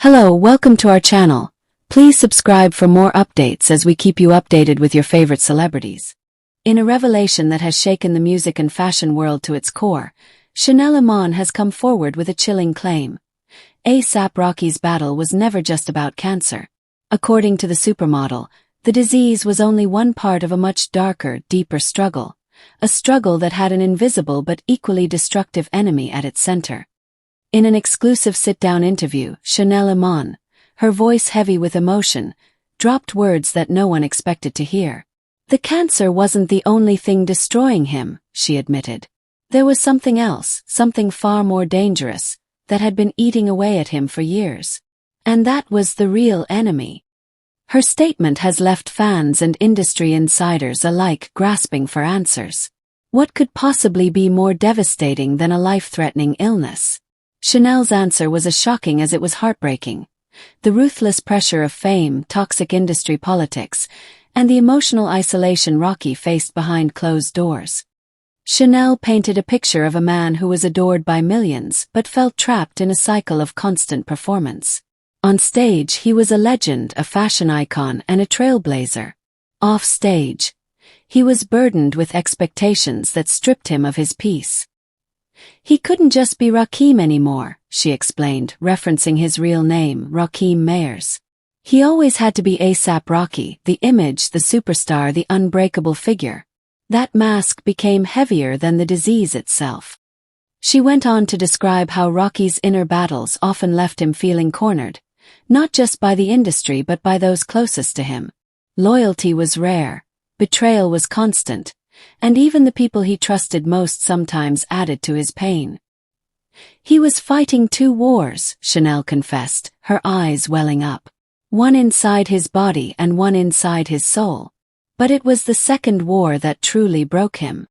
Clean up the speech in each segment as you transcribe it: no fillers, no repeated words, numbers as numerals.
Hello, welcome to our channel. Please subscribe for more updates as we keep you updated with your favorite celebrities. In a revelation that has shaken the music and fashion world to its core, Chanel Iman has come forward with a chilling claim. A$AP Rocky's battle was never just about cancer. According to the supermodel, the disease was only one part of a much darker, deeper struggle. A struggle that had an invisible but equally destructive enemy at its center. In an exclusive sit-down interview, Chanel Iman, her voice heavy with emotion, dropped words that no one expected to hear. The cancer wasn't the only thing destroying him, she admitted. There was something else, something far more dangerous, that had been eating away at him for years. And that was the real enemy. Her statement has left fans and industry insiders alike grasping for answers. What could possibly be more devastating than a life-threatening illness? Chanel's answer was as shocking as it was heartbreaking. The ruthless pressure of fame, toxic industry politics, and the emotional isolation Rocky faced behind closed doors. Chanel painted a picture of a man who was adored by millions but felt trapped in a cycle of constant performance. On stage, he was a legend, a fashion icon, and a trailblazer. Off stage, he was burdened with expectations that stripped him of his peace. He couldn't just be Rakim anymore, she explained, referencing his real name, Rakim Mayers. He always had to be A$AP Rocky, the image, the superstar, the unbreakable figure. That mask became heavier than the disease itself. She went on to describe how Rocky's inner battles often left him feeling cornered, not just by the industry but by those closest to him. Loyalty was rare, betrayal was constant, and even the people he trusted most sometimes added to his pain. He was fighting two wars, Chanel confessed, her eyes welling up. One inside his body and one inside his soul. But it was the second war that truly broke him.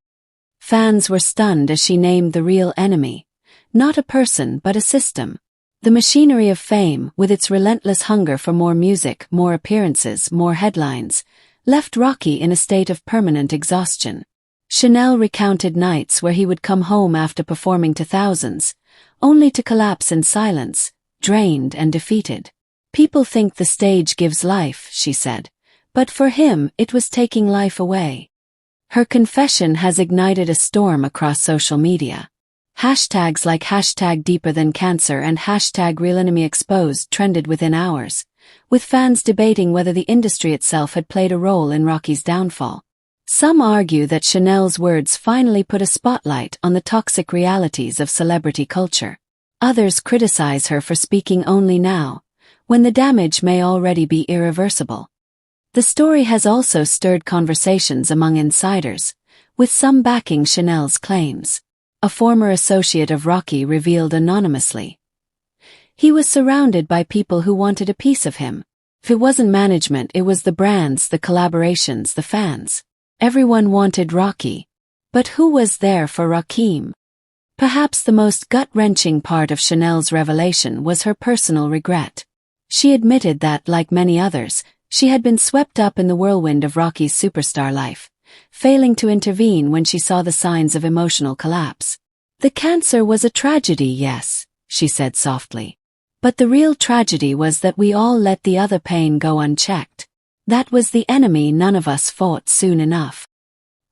Fans were stunned as she named the real enemy. Not a person but a system. The machinery of fame, with its relentless hunger for more music, more appearances, more headlines, left Rocky in a state of permanent exhaustion. Chanel recounted nights where he would come home after performing to thousands, only to collapse in silence, drained and defeated. People think the stage gives life, she said, but for him it was taking life away. Her confession has ignited a storm across social media. Hashtags like #DeeperThanCancer and #RealEnemyExposed trended within hours, with fans debating whether the industry itself had played a role in Rocky's downfall. Some argue that Chanel's words finally put a spotlight on the toxic realities of celebrity culture. Others criticize her for speaking only now, when the damage may already be irreversible. The story has also stirred conversations among insiders, with some backing Chanel's claims. A former associate of Rocky revealed anonymously. He was surrounded by people who wanted a piece of him. If it wasn't management, it was the brands, the collaborations, the fans. Everyone wanted Rocky. But who was there for Rakim? Perhaps the most gut-wrenching part of Chanel's revelation was her personal regret. She admitted that, like many others, she had been swept up in the whirlwind of Rocky's superstar life, failing to intervene when she saw the signs of emotional collapse. The cancer was a tragedy, yes, she said softly. But the real tragedy was that we all let the other pain go unchecked. That was the enemy none of us fought soon enough.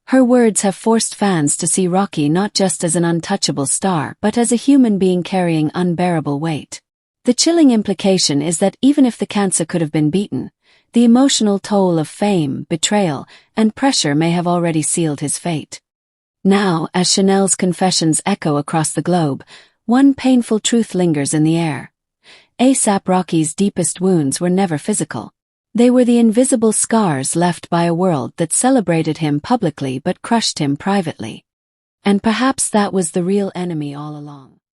Her words have forced fans to see Rocky not just as an untouchable star but as a human being carrying unbearable weight. The chilling implication is that even if the cancer could have been beaten, the emotional toll of fame, betrayal, and pressure may have already sealed his fate. Now, as Chanel's confessions echo across the globe, one painful truth lingers in the air. A$AP Rocky's deepest wounds were never physical. They were the invisible scars left by a world that celebrated him publicly but crushed him privately. And perhaps that was the real enemy all along.